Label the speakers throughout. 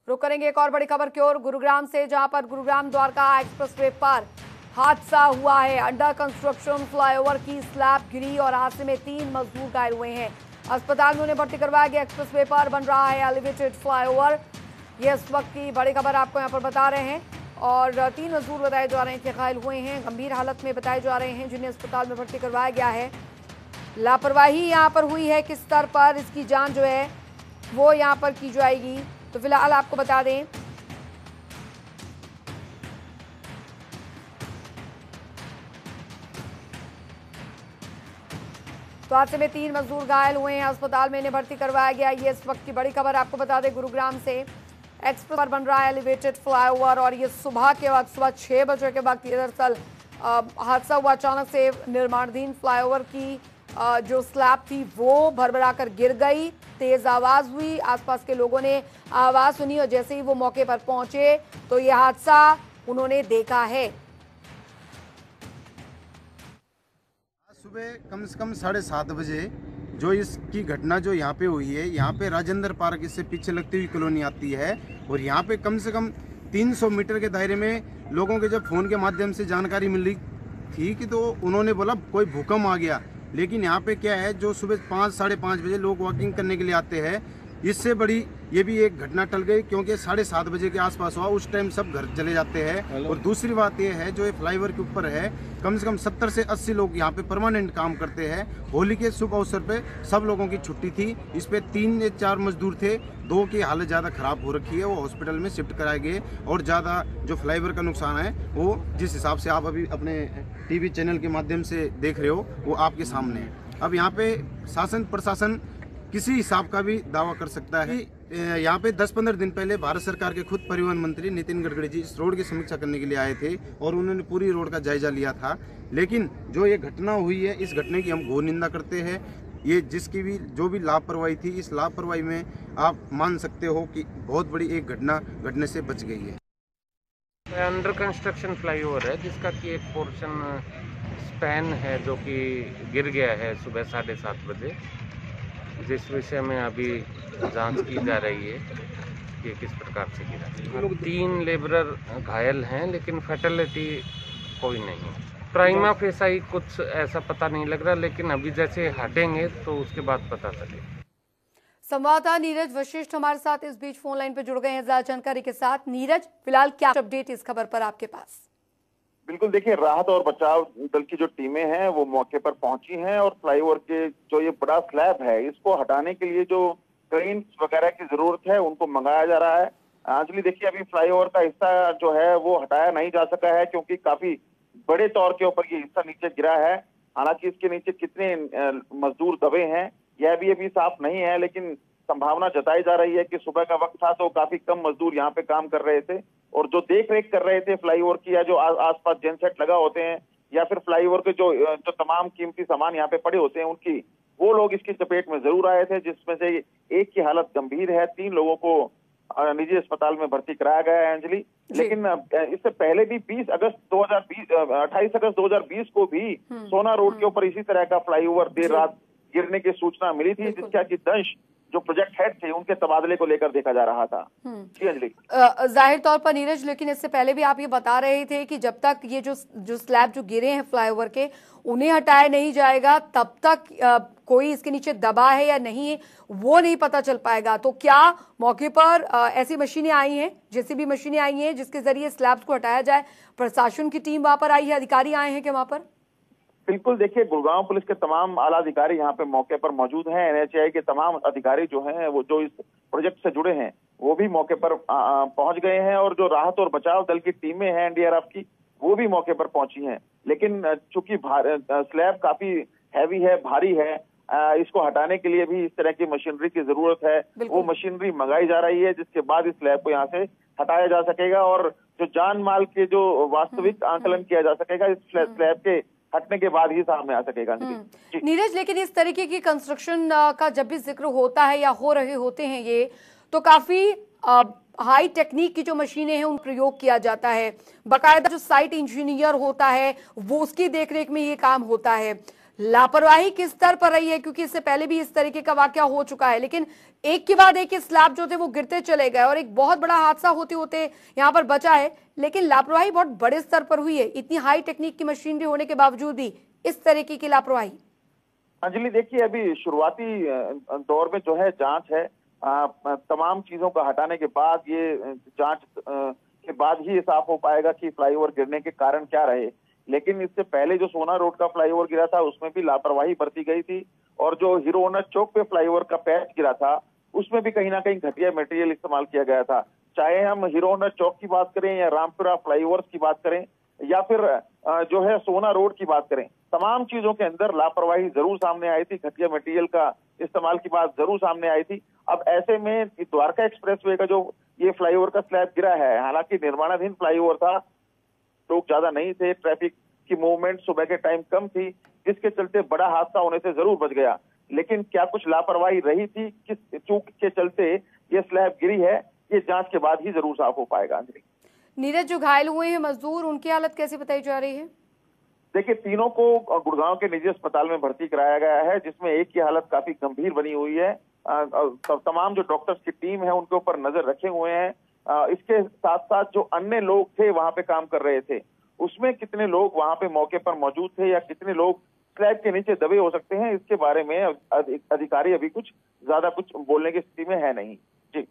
Speaker 1: रुक करेंगे एक और बड़ी खबर की ओर गुरुग्राम से, जहां पर गुरुग्राम द्वारका एक्सप्रेसवे पर हादसा हुआ है। अंडर कंस्ट्रक्शन फ्लाईओवर की स्लैब गिरी और हादसे में 3 मजदूर घायल हुए हैं। अस्पताल में उन्हें भर्ती करवाया गया। एक्सप्रेसवे पर बन रहा है एलिवेटेड फ्लाईओवर। ये इस वक्त की बड़ी खबर आपको यहाँ पर बता रहे हैं। और 3 मजदूर बताए जा रहे हैं कि घायल हुए हैं, गंभीर हालत में बताए जा रहे हैं, जिन्हें अस्पताल में भर्ती करवाया गया है। लापरवाही यहाँ पर हुई है, किस स्तर पर इसकी जांच जो है वो यहाँ पर की जाएगी। तो फिलहाल आपको बता दें तो हादसे में 3 मजदूर घायल हुए हैं, अस्पताल में इन्हें भर्ती करवाया गया। ये इस वक्त की बड़ी खबर आपको बता दें, गुरुग्राम से एक्सप्रेस पर बन रहा है एलिवेटेड फ्लाईओवर और ये सुबह 6 बजे के वक्त ये दरअसल हादसा हुआ। अचानक से निर्माणाधीन फ्लाईओवर की जो स्लैब थी वो भरभरा कर गिर गई। तेज आवाज हुई, आसपास के लोगों ने आवाज सुनी और जैसे ही वो मौके पर पहुंचे तो ये हादसा उन्होंने देखा है।
Speaker 2: सुबह कम से कम 7:30 बजे जो इसकी घटना जो यहाँ पे हुई है, यहाँ पे राजेंद्र पार्क इससे पीछे लगती हुई कॉलोनी आती है और यहाँ पे कम से कम 300 मीटर के दायरे में लोगों के जब फोन के माध्यम से जानकारी मिल रही थी कि तो उन्होंने बोला कोई भूकंप आ गया। लेकिन यहाँ पे क्या है, जो सुबह 5-5:30 बजे लोग वॉकिंग करने के लिए आते हैं, इससे बड़ी ये भी एक घटना टल गई क्योंकि 7:30 बजे के आसपास हुआ। उस टाइम सब घर चले जाते हैं। और दूसरी बात ये है, जो ये फ्लाईओवर के ऊपर है, कम से कम 70 से 80 लोग यहाँ पे परमानेंट काम करते हैं। होली के शुभ अवसर पे सब लोगों की छुट्टी थी। इस पे 3 या 4 मजदूर थे, 2 की हालत ज़्यादा खराब हो रखी है, वो हॉस्पिटल में शिफ्ट कराए गए। और ज़्यादा जो फ्लाईओवर का नुकसान है वो जिस हिसाब से आप अभी अपने टीवी चैनल के माध्यम से देख रहे हो वो आपके सामने है। अब यहाँ पे शासन प्रशासन किसी हिसाब का भी दावा कर सकता है। यहाँ पे 10-15 दिन पहले भारत सरकार के खुद परिवहन मंत्री नितिन गडकरी जी इस रोड की समीक्षा करने के लिए आए थे और उन्होंने पूरी रोड का जायजा लिया था। लेकिन जो ये घटना हुई है, इस घटने की हम घोर निंदा करते हैं। ये जिसकी भी जो भी लापरवाही थी, इस लापरवाही में आप मान सकते हो कि बहुत बड़ी एक घटना घटने से बच गई है।
Speaker 3: अंडर कंस्ट्रक्शन फ्लाईओवर है जिसका कि एक पोर्शन स्पैन है जो कि गिर गया है सुबह 7:30 बजे, जिस विषय में अभी जांच की जा रही है कि किस प्रकार से गिरा। 3 लेबरर घायल हैं लेकिन फैटेलिटी कोई नहीं। प्राइमा फेसाई कुछ ऐसा पता नहीं लग रहा, लेकिन अभी जैसे हटेंगे तो उसके बाद पता चलेगा।
Speaker 1: संवाददाता नीरज वशिष्ठ हमारे साथ इस बीच फोन लाइन पर जुड़ गए हैं ज्यादा जानकारी के साथ। नीरज, फिलहाल क्या अपडेट इस खबर पर आपके पास?
Speaker 4: बिल्कुल, देखिए, राहत और बचाव दल की जो टीमें हैं वो मौके पर पहुंची हैं और फ्लाईओवर के जो ये बड़ा स्लैब है इसको हटाने के लिए जो क्रेन वगैरह की जरूरत है उनको मंगाया जा रहा है। अंजलि, देखिए, अभी फ्लाईओवर का हिस्सा जो है वो हटाया नहीं जा सका है क्योंकि काफी बड़े तौर के ऊपर ये हिस्सा नीचे गिरा है। हालांकि इसके नीचे कितने मजदूर दबे हैं यह भी अभी साफ नहीं है, लेकिन संभावना जताई जा रही है कि सुबह का वक्त था तो काफी कम मजदूर यहाँ पे काम कर रहे थे और जो देख रेख कर रहे थे फ्लाईओवर की, या जो आसपास जेनसेट लगा होते हैं या फिर फ्लाईओवर के जो तमाम कीमती सामान यहाँ पे पड़े होते हैं उनकी, वो लोग इसकी चपेट में जरूर आए थे, जिसमें से एक की हालत गंभीर है। 3 लोगों को निजी अस्पताल में भर्ती कराया गया है अंजलि। लेकिन इससे पहले भी 28 अगस्त 2020 को भी सोना रोड के ऊपर इसी तरह का फ्लाईओवर देर रात गिरने की सूचना मिली थी, जिसका कि दंश जो प्रोजेक्ट हेड थे उनके तबादले को लेकर देखा जा रहा था। जी अंजलि,
Speaker 1: जाहिर तौर पर नीरज, लेकिन इससे पहले भी आप ये बता रहे थे कि जब तक ये जो स्लैब जो गिरे हैं फ्लाईओवर के उन्हें हटाया नहीं जाएगा तब तक कोई इसके नीचे दबा है या नहीं है वो नहीं पता चल पाएगा। तो क्या मौके पर ऐसी मशीनें आई हैं, जेसीबी मशीनें आई हैं जिसके जरिए स्लैब्स को हटाया जाए? प्रशासन की टीम वहां पर आई है, अधिकारी आए हैं क्या वहां पर?
Speaker 4: बिल्कुल, देखिए, गुड़गांव पुलिस के तमाम आला अधिकारी यहाँ पे मौके पर मौजूद हैं। एनएचएआई के तमाम अधिकारी जो हैं वो जो इस प्रोजेक्ट से जुड़े हैं वो भी मौके पर पहुंच गए हैं और जो राहत और बचाव दल की टीमें हैं एनडीआरएफ की वो भी मौके पर पहुंची हैं। लेकिन चूंकि स्लैब काफी हैवी है, भारी है, इसको हटाने के लिए भी इस तरह की मशीनरी की जरूरत है। वो मशीनरी मंगाई जा रही है जिसके बाद इस स्लैब को यहाँ से हटाया जा सकेगा और जो जान माल के जो वास्तविक आंकलन किया जा सकेगा इस स्लैब के हटने के बाद ही सामने आ सकेगा।
Speaker 1: नीरज, लेकिन इस तरीके की कंस्ट्रक्शन का जब भी जिक्र होता है या हो रहे होते हैं ये, तो काफी हाई टेक्निक की जो मशीनें हैं उन प्रयोग किया जाता है। बाकायदा जो साइट इंजीनियर होता है वो उसकी देखरेख में ये काम होता है। लापरवाही किस स्तर पर रही है, क्योंकि इससे पहले भी इस तरीके का वाकया हो चुका है, लेकिन एक के बाद एक स्लैब जो थे वो गिरते चले गए और एक बहुत बड़ा हादसा होते होते यहाँ पर बचा है। लेकिन लापरवाही बहुत बड़े स्तर पर हुई है, इतनी हाई टेक्निक की मशीनरी होने के बावजूद भी इस तरीके की लापरवाही।
Speaker 4: अंजलि देखिए, अभी शुरुआती दौर में जो है जांच है, तमाम चीजों का हटाने के बाद ये जांच के बाद ही साफ हो पाएगा कि फ्लाईओवर गिरने के कारण क्या रहे। लेकिन इससे पहले जो सोना रोड का फ्लाईओवर गिरा था उसमें भी लापरवाही बरती गई थी, और जो हीरो होंडा चौक पे फ्लाईओवर का पैच गिरा था उसमें भी कहीं ना कहीं घटिया मटेरियल इस्तेमाल किया गया था। चाहे हम हीरो होंडा चौक की बात करें या रामपुरा फ्लाईओवर की बात करें या फिर जो है सोना रोड की बात करें, तमाम चीजों के अंदर लापरवाही जरूर सामने आई थी, घटिया मटेरियल का इस्तेमाल की बात जरूर सामने आई थी। अब ऐसे में द्वारका एक्सप्रेसवे का जो ये फ्लाईओवर का स्लैब गिरा है, हालांकि निर्माणाधीन फ्लाईओवर था, लोग ज्यादा नहीं थे, ट्रैफिक की मूवमेंट सुबह के टाइम कम थी, जिसके चलते बड़ा हादसा होने से जरूर बच गया। लेकिन क्या कुछ लापरवाही रही थी, किस चूक के चलते ये स्लैब गिरी है, ये जांच के बाद ही जरूर साफ हो पाएगा।
Speaker 1: नीरज, जो घायल हुए हैं मजदूर, उनकी हालत कैसी बताई जा रही है?
Speaker 4: देखिए, तीनों को गुड़गांव के निजी अस्पताल में भर्ती कराया गया है, जिसमें एक की हालत काफी गंभीर बनी हुई है। तमाम जो डॉक्टर्स की टीम है उनके ऊपर नजर रखे हुए हैं। इसके साथ साथ जो अन्य लोग थे वहां पे काम कर रहे थे, उसमें कितने लोग वहां पे मौके पर मौजूद थे या कितने लोग स्लैब के नीचे दबे हो सकते हैं, इसके बारे में अधिकारी अभी कुछ ज्यादा कुछ बोलने की स्थिति में है नहीं। जी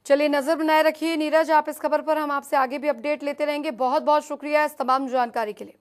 Speaker 1: चलिए, नजर बनाए रखिए नीरज, आप इस खबर पर, हम आपसे आगे भी अपडेट लेते रहेंगे। बहुत बहुत शुक्रिया इस तमाम जानकारी के लिए।